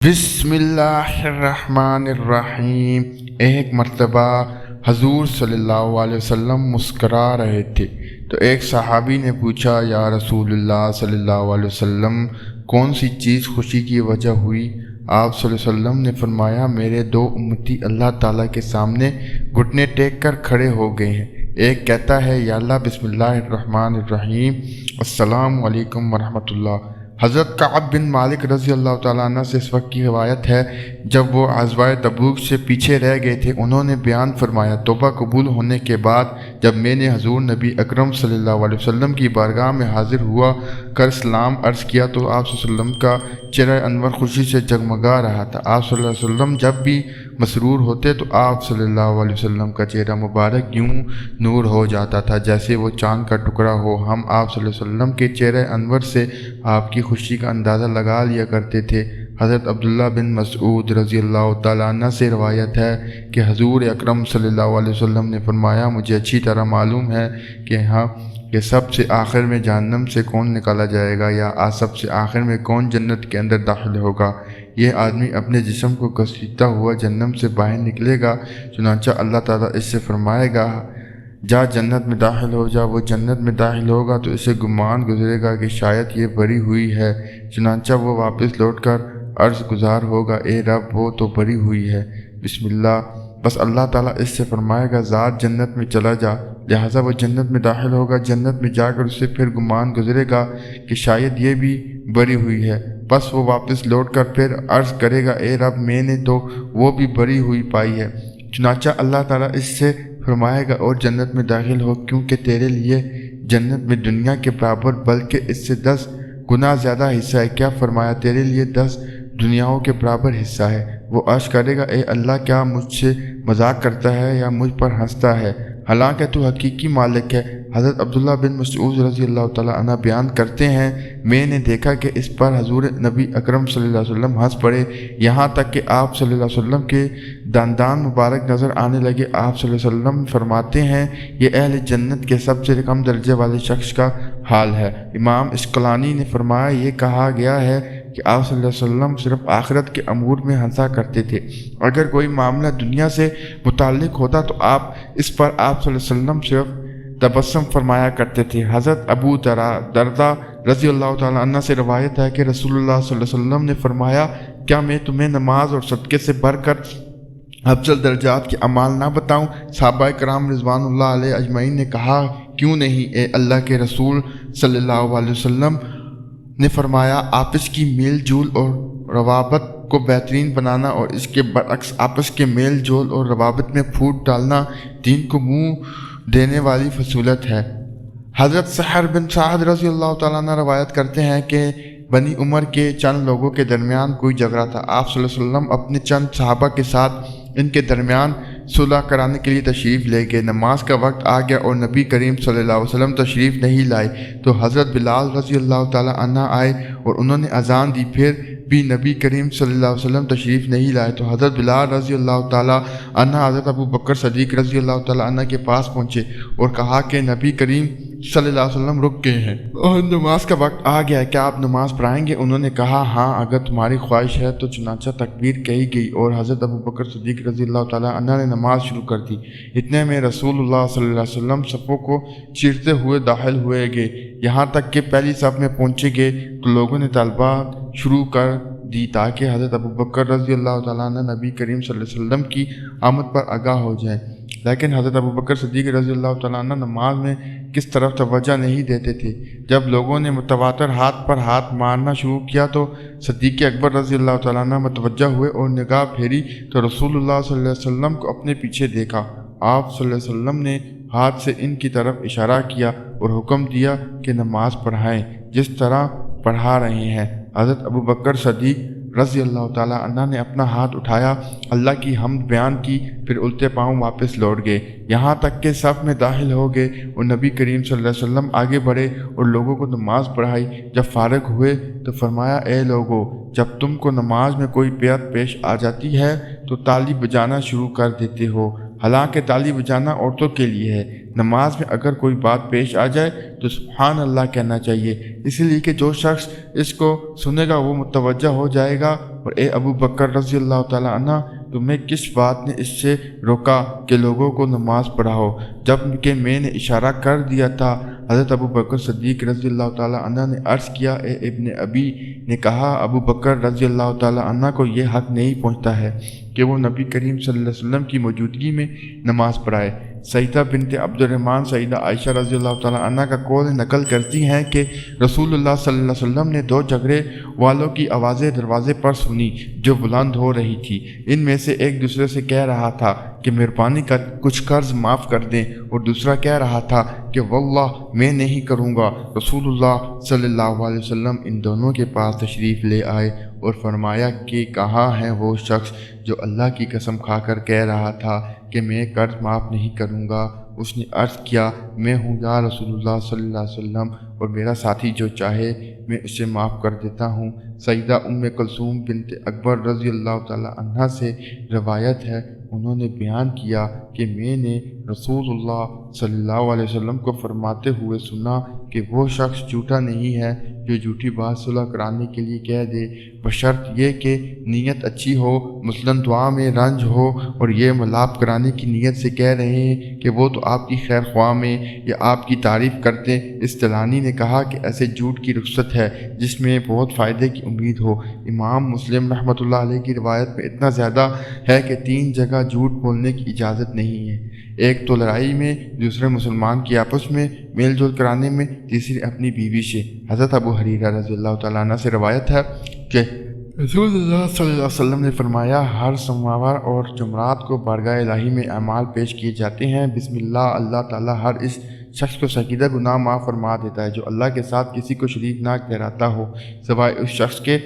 بسم اللہ الرحمن الرحیم۔ ایک مرتبہ حضور صلی اللہ علیہ وسلم مسکرا رہے تھے تو ایک صحابی نے پوچھا، یا رسول اللہ صلی اللہ علیہ وسلم، کون سی چیز خوشی کی وجہ ہوئی؟ آپ صلی اللہ علیہ وسلم نے فرمایا، میرے دو امتی اللہ تعالیٰ کے سامنے گھٹنے ٹیک کر کھڑے ہو گئے ہیں۔ ایک کہتا ہے، یا اللہ بسم اللہ الرحمن الرحیم، السلام علیکم ورحمۃ اللہ۔ حضرت کعب بن مالک رضی اللہ تعالیٰ عنہ سے اس وقت کی روایت ہے جب وہ غزوہ تبوک سے پیچھے رہ گئے تھے، انہوں نے بیان فرمایا، توبہ قبول ہونے کے بعد جب میں نے حضور نبی اکرم صلی اللہ علیہ وسلم کی بارگاہ میں حاضر ہوا کر سلام عرض کیا تو آپ صلی اللہ علیہ وسلم کا چہرہ انور خوشی سے جگمگا رہا تھا۔ آپ صلی اللہ علیہ وسلم جب بھی مسرور ہوتے تو آپ صلی اللہ علیہ وسلم کا چہرہ مبارک یوں نور ہو جاتا تھا جیسے وہ چاند کا ٹکڑا ہو۔ ہم آپ صلی اللہ علیہ وسلم کے چہرہ انور سے آپ کی خوشی کا اندازہ لگا لیا کرتے تھے۔ حضرت عبداللہ بن مسعود رضی اللہ تعالیٰ عنہ سے روایت ہے کہ حضور اکرم صلی اللہ علیہ وسلم نے فرمایا، مجھے اچھی طرح معلوم ہے کہ سب سے آخر میں جہنم سے کون نکالا جائے گا یا سب سے آخر میں کون جنت کے اندر داخل ہوگا۔ یہ آدمی اپنے جسم کو گھسیٹتا ہوا جہنم سے باہر نکلے گا، چنانچہ اللہ تعالیٰ اس سے فرمائے گا، جا جنت میں داخل ہو جا۔ وہ جنت میں داخل ہوگا تو اسے گمان گزرے گا کہ شاید یہ بری ہوئی ہے، چنانچہ وہ واپس لوٹ کر عرض گزار ہوگا، اے رب وہ تو بری ہوئی ہے، بسم اللہ۔ بس اللہ تعالیٰ اس سے فرمائے گا، ذات جنت میں چلا جا، لہٰذا وہ جنت میں داخل ہوگا۔ جنت میں جا کر اسے پھر گمان گزرے گا کہ شاید یہ بھی بری ہوئی ہے، بس وہ واپس لوٹ کر پھر عرض کرے گا، اے رب میں نے تو وہ بھی بری ہوئی پائی ہے، چنانچہ اللہ تعالیٰ اس سے فرمائے گا، اور جنت میں داخل ہو، کیونکہ تیرے لیے جنت میں دنیا کے برابر بلکہ اس سے 10 گنا زیادہ حصہ ہے۔ کیا فرمایا؟ تیرے لیے 10 دنیاؤں کے برابر حصہ ہے۔ وہ عرض کرے گا، اے اللہ کیا مجھ سے مذاق کرتا ہے یا مجھ پر ہنستا ہے، حالانکہ تو حقیقی مالک ہے۔ حضرت عبداللہ بن مسعود رضی اللہ تعالیٰ عنہ بیان کرتے ہیں، میں نے دیکھا کہ اس پر حضور نبی اکرم صلی اللہ علیہ وسلم ہنس پڑے، یہاں تک کہ آپ صلی اللہ علیہ وسلم کے دندان مبارک نظر آنے لگے۔ آپ صلی اللہ علیہ وسلم فرماتے ہیں، یہ اہل جنت کے سب سے کم درجے والے شخص کا حال ہے۔ امام اسقلانی نے فرمایا، یہ کہا گیا ہے کہ آپ صلی اللہ علیہ وسلم صرف آخرت کے امور میں ہنسا کرتے تھے، اگر کوئی معاملہ دنیا سے متعلق ہوتا تو آپ اس پر آپ صلی اللہ علیہ وسلم صرف تبسم فرمایا کرتے تھے۔ حضرت ابو دردہ رضی اللہ تعالیٰ عنہ سے روایت ہے کہ رسول اللہ صلی اللہ علیہ وسلم نے فرمایا، کیا میں تمہیں نماز اور صدقے سے بڑھ کر افضل درجات کے اعمال نہ بتاؤں؟ صحابہ کرام رضوان اللہ علیہ اجمعین نے کہا، کیوں نہیں اے اللہ کے رسول صلی اللہ علیہ وسلم نے فرمایا، آپس کی میل جول اور روابط کو بہترین بنانا اور اس کے برعکس آپس کے میل جول اور روابط میں پھوٹ ڈالنا دین کو منہ دینے والی فضیلت ہے۔ حضرت سحر بن سعد رضی اللہ تعالیٰ عنہ روایت کرتے ہیں کہ بنی عمر کے چند لوگوں کے درمیان کوئی جھگڑا تھا۔ آپ صلی اللہ علیہ وسلم اپنے چند صحابہ کے ساتھ ان کے درمیان صلح کرانے کے لیے تشریف لے گئے۔ نماز کا وقت آ گیا اور نبی کریم صلی اللہ علیہ وسلم تشریف نہیں لائے تو حضرت بلال رضی اللہ تعالیٰ عنہ آئے اور انہوں نے اذان دی، پھر بھی نبی کریم صلی اللہ علیہ وسلم تشریف نہیں لائے تو حضرت بلال رضی اللہ تعالیٰ عنہ حضرت ابو بکر صدیق رضی اللہ تعالیٰ عنہ کے پاس پہنچے اور کہا کہ نبی کریم صلی اللہ علیہ وسلم رک گئے ہیں اور نماز کا وقت آ گیا ہے، کیا آپ نماز پڑھائیں گے؟ انہوں نے کہا، ہاں اگر تمہاری خواہش ہے تو۔ چنانچہ تکبیر کہی گئی اور حضرت ابو بکر صدیق رضی اللہ تعالیٰ عنہ نے نماز شروع کر دی۔ اتنے میں رسول اللہ صلی اللہ علیہ وسلم صفوں کو چیرتے ہوئے داخل ہوئے گئے، یہاں تک کہ پہلی صف میں پہنچے گئے تو لوگوں نے طلبات شروع کر دی تاکہ حضرت ابو بکر رضی اللہ تعالیٰ عنہ نبی کریم صلی اللہ علیہ وسلم کی آمد پر آگاہ ہو جائیں، لیکن حضرت ابو بکر صدیق رضی اللہ تعالیٰ عنہ نماز میں کس طرف توجہ نہیں دیتے تھے۔ جب لوگوں نے متواتر ہاتھ پر ہاتھ مارنا شروع کیا تو صدیق اکبر رضی اللہ تعالیٰ عنہ متوجہ ہوئے اور نگاہ پھیری تو رسول اللہ صلی اللہ علیہ وسلم کو اپنے پیچھے دیکھا۔ آپ صلی اللہ علیہ وسلم نے ہاتھ سے ان کی طرف اشارہ کیا اور حکم دیا کہ نماز پڑھائیں جس طرح پڑھا رہے ہیں۔ حضرت ابو بکر صدیق رضی اللہ تعالیٰ عنہ نے اپنا ہاتھ اٹھایا، اللہ کی حمد بیان کی، پھر الٹے پاؤں واپس لوٹ گئے، یہاں تک کہ صف میں داخل ہو گئے اور نبی کریم صلی اللہ علیہ وسلم آگے بڑھے اور لوگوں کو نماز پڑھائی۔ جب فارغ ہوئے تو فرمایا، اے لوگو، جب تم کو نماز میں کوئی بیعت پیش آ جاتی ہے تو تالی بجانا شروع کر دیتے ہو، حالانکہ تالی بجانا عورتوں کے لیے ہے۔ نماز میں اگر کوئی بات پیش آ جائے تو سبحان اللہ کہنا چاہیے، اس لیے کہ جو شخص اس کو سنے گا وہ متوجہ ہو جائے گا۔ اور اے ابو بکر رضی اللہ تعالیٰ عنہ، تمہیں کس بات نے اس سے روکا کہ لوگوں کو نماز پڑھاؤ، جب کہ میں نے اشارہ کر دیا تھا؟ حضرت ابو بکر صدیق رضی اللہ تعالیٰ عنہ نے عرض کیا، اے ابن ابی نے کہا، ابو بکر رضی اللہ تعالیٰ عنہ کو یہ حق نہیں پہنچتا ہے کہ وہ نبی کریم صلی اللہ علیہ وسلم کی موجودگی میں نماز پڑھائے۔ سیدہ بنت عبد الرحمن سیدہ عائشہ رضی اللہ تعالیٰ عنہ کا قول نقل کرتی ہیں کہ رسول اللہ صلی اللہ علیہ وسلم نے دو جھگڑے والوں کی آوازیں دروازے پر سنی جو بلند ہو رہی تھی۔ ان میں سے ایک دوسرے سے کہہ رہا تھا کہ مہربانی کر کچھ قرض معاف کر دیں، اور دوسرا کہہ رہا تھا کہ واللہ میں نہیں کروں گا۔ رسول اللہ صلی اللہ علیہ وسلم ان دونوں کے پاس تشریف لے آئے اور فرمایا کہ کہاں ہے وہ شخص جو اللہ کی قسم کھا کر کہہ رہا تھا کہ میں قرض معاف نہیں کروں گا؟ اس نے عرض کیا، میں ہوں یا رسول اللہ صلی اللہ علیہ وسلم، اور میرا ساتھی جو چاہے میں اسے معاف کر دیتا ہوں۔ سیدہ ام کلثوم بنت اکبر رضی اللہ تعالیٰ عنہ سے روایت ہے، انہوں نے بیان کیا کہ میں نے رسول اللہ صلی اللہ علیہ وسلم کو فرماتے ہوئے سنا کہ وہ شخص جھوٹا نہیں ہے جو جھوٹی بات صلح کرانے کے لیے کہہ دے، بشرط یہ کہ نیت اچھی ہو، مثلاً دعا میں رنج ہو، اور یہ ملاپ کرانے کی نیت سے کہہ رہے ہیں کہ وہ تو آپ کی خیر خواہ میں یا آپ کی تعریف کرتے۔ استلانی نے کہا کہ ایسے جھوٹ کی رخصت ہے جس میں بہت فائدے کی امید ہو۔ امام مسلم رحمۃ اللہ علیہ کی روایت میں اتنا زیادہ ہے کہ 3 جگہ جھوٹ بولنے کی اجازت نہیں ہے، ایک تو لڑائی میں، دوسرے مسلمان کی آپس میں میل جول کرانے میں، تیسری اپنی بیوی سے۔ حضرت ابو ہریرہ رضی اللہ تعالیٰ عنہ سے روایت ہے کہ رسول اللہ صلی اللہ علیہ وسلم نے فرمایا، ہر سوموار اور جمعرات کو بارگاہ الہی میں اعمال پیش کیے جاتے ہیں، بسم اللہ، اللہ تعالیٰ ہر اس شخص کو سجیدہ گناہ معاف فرما دیتا ہے جو اللہ کے ساتھ کسی کو شریک نہ ٹھہراتا ہو، سوائے اس شخص کے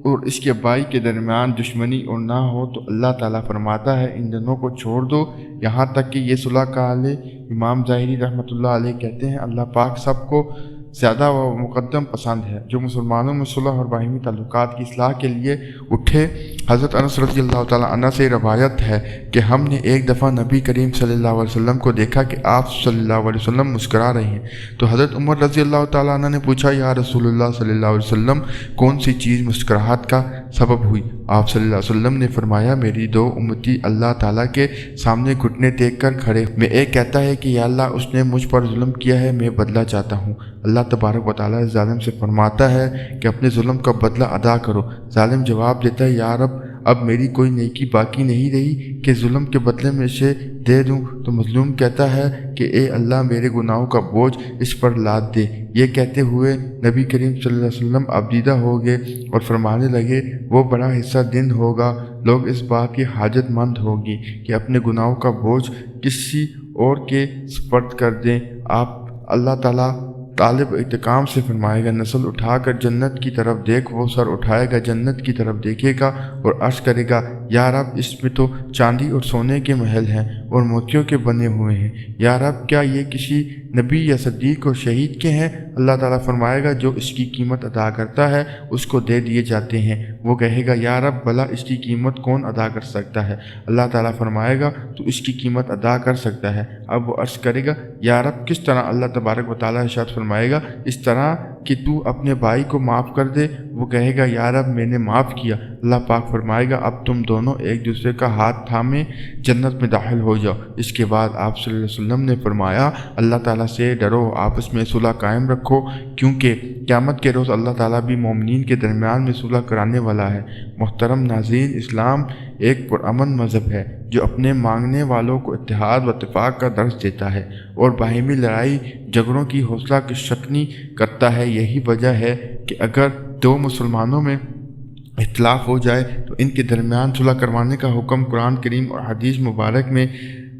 اس کے بھائی کے درمیان دشمنی اور نہ ہو، تو اللہ تعالیٰ فرماتا ہے ان دونوں کو چھوڑ دو یہاں تک کہ یہ صلح کا لے۔ امام ظاہری رحمۃ اللہ علیہ کہتے ہیں، اللہ پاک سب کو زیادہ و مقدم پسند ہے جو مسلمانوں میں صلح اور باہمی تعلقات کی اصلاح کے لیے اٹھے۔ حضرت انس رضی اللہ تعالیٰ عنہ سے روایت ہے کہ ہم نے ایک دفعہ نبی کریم صلی اللہ علیہ وسلم کو دیکھا کہ آپ صلی اللہ علیہ وسلم مسکرا رہے ہیں، تو حضرت عمر رضی اللہ تعالیٰ عنہ نے پوچھا، یا رسول اللہ صلی اللہ علیہ وسلم، کون سی چیز مسکراہٹ کا سبب ہوئی؟ آپ صلی اللہ علیہ وسلم نے فرمایا، میری 2 امتی اللہ تعالیٰ کے سامنے گھٹنے ٹیک کر کھڑے، میں ایک کہتا ہے کہ یا اللہ اس نے مجھ پر ظلم کیا ہے، میں بدلہ چاہتا ہوں۔ اللہ تبارک و تعالیٰ ظالم سے فرماتا ہے کہ اپنے ظلم کا بدلہ ادا کرو۔ ظالم جواب دیتا ہے، یا رب اب میری کوئی نیکی باقی نہیں رہی کہ ظلم کے بدلے میں اسے دے دوں۔ تو مظلوم کہتا ہے کہ اے اللہ میرے گناہوں کا بوجھ اس پر لاد دے۔ یہ کہتے ہوئے نبی کریم صلی اللہ علیہ وسلم ابدیدہ ہو گئے اور فرمانے لگے، وہ بڑا حصہ دن ہوگا لوگ اس بات کی حاجت مند ہوگی کہ اپنے گناہوں کا بوجھ کسی اور کے سپرد کر دیں۔ آپ اللہ تعالیٰ طالب انتقام سے فرمائے گا، نسل اٹھا کر جنت کی طرف دیکھ، وہ سر اٹھائے گا جنت کی طرف دیکھے گا اور عرض کرے گا، یا رب اس میں تو چاندی اور سونے کے محل ہیں اور موتیوں کے بنے ہوئے ہیں، یا رب کیا یہ کسی نبی یا صدیق اور شہید کے ہیں؟ اللہ تعالیٰ فرمائے گا، جو اس کی قیمت ادا کرتا ہے اس کو دے دیے جاتے ہیں۔ وہ کہے گا، یا رب بھلا اس کی قیمت کون ادا کر سکتا ہے؟ اللہ تعالیٰ فرمائے گا، تو اس کی قیمت ادا کر سکتا ہے۔ اب وہ عرض کرے گا، یا رب کس طرح؟ اللہ تبارک و تعالیٰ ارشاد فرمائے گا، اس طرح کہ تو اپنے بھائی کو معاف کر دے۔ وہ کہے گا، یا رب میں نے معاف کیا۔ اللہ پاک فرمائے گا، اب تم دونوں ایک دوسرے کا ہاتھ تھامے جنت میں داخل ہو جاؤ۔ اس کے بعد آپ صلی اللہ علیہ وسلم نے فرمایا، اللہ تعالیٰ سے ڈرو، آپس میں صلح قائم رکھو، کیونکہ قیامت کے روز اللہ تعالیٰ بھی مومنین کے درمیان میں صلح کرانے والا ہے۔ محترم ناظرین، اسلام ایک پرامن مذہب ہے جو اپنے مانگنے والوں کو اتحاد و اتفاق کا درس دیتا ہے اور باہمی لڑائی جھگڑوں کی حوصلہ شکنی کرتا ہے۔ یہی وجہ ہے کہ اگر 2 مسلمانوں میں اختلاف ہو جائے تو ان کے درمیان صلح کروانے کا حکم قرآن کریم اور حدیث مبارک میں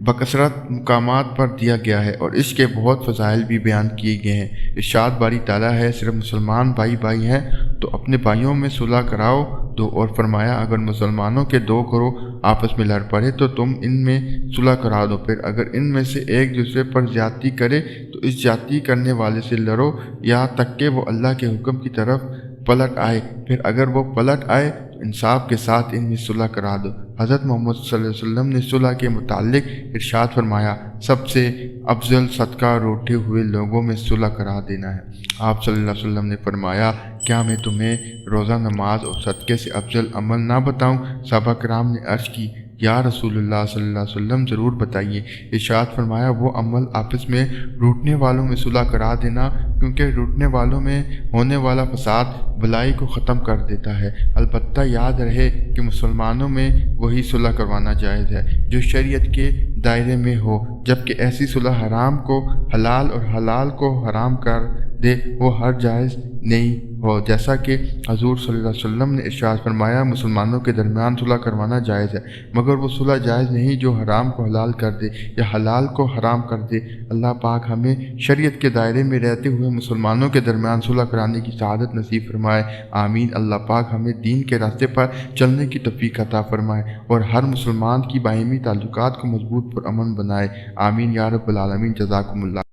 بکثرت مقامات پر دیا گیا ہے، اور اس کے بہت فضائل بھی بیان کیے گئے ہیں۔ ارشاد باری تعالیٰ ہے، صرف مسلمان بھائی ہیں تو اپنے بھائیوں میں صلح کراؤ دو، اور فرمایا اگر مسلمانوں کے 2 گروہ آپس میں لڑ پڑے تو تم ان میں صلح کرا دو، پھر اگر ان میں سے ایک دوسرے پر زیادتی کرے تو اس زیادتی کرنے والے سے لڑو یہاں تک کہ وہ اللہ کے حکم کی طرف پلٹ آئے، پھر اگر وہ پلٹ آئے تو انصاف کے ساتھ ان میں صلح کرا دو۔ حضرت محمد صلی اللہ علیہ وسلم نے صلح کے متعلق ارشاد فرمایا، سب سے افضل صدقہ روٹے ہوئے لوگوں میں صلح کرا دینا ہے۔ آپ صلی اللہ علیہ وسلم نے فرمایا، کیا میں تمہیں روزہ نماز اور صدقے سے افضل عمل نہ بتاؤں؟ صحابہ کرام نے عرض کی، یا رسول اللہ صلی اللہ علیہ وسلم ضرور بتائیے۔ ارشاد فرمایا، وہ عمل آپس میں روٹنے والوں میں صلح کرا دینا، کیونکہ روٹنے والوں میں ہونے والا فساد بلائی کو ختم کر دیتا ہے۔ البتہ یاد رہے کہ مسلمانوں میں وہی صلح کروانا جائز ہے جو شریعت کے دائرے میں ہو، جبکہ ایسی صلح حرام کو حلال اور حلال کو حرام کر دے وہ ہر جائز نہیں ہو۔ جیسا کہ حضور صلی اللہ علیہ وسلم نے ارشاد فرمایا، مسلمانوں کے درمیان صلح کروانا جائز ہے، مگر وہ صلح جائز نہیں جو حرام کو حلال کر دے یا حلال کو حرام کر دے۔ اللہ پاک ہمیں شریعت کے دائرے میں رہتے ہوئے مسلمانوں کے درمیان صلح کرانے کی سعادت نصیب فرمائے، آمین۔ اللہ پاک ہمیں دین کے راستے پر چلنے کی توفیق عطا فرمائے اور ہر مسلمان کی باہمی تعلقات کو مضبوط پر امن بنائے، آمین یا رب العالمین۔ جزاکم اللہ۔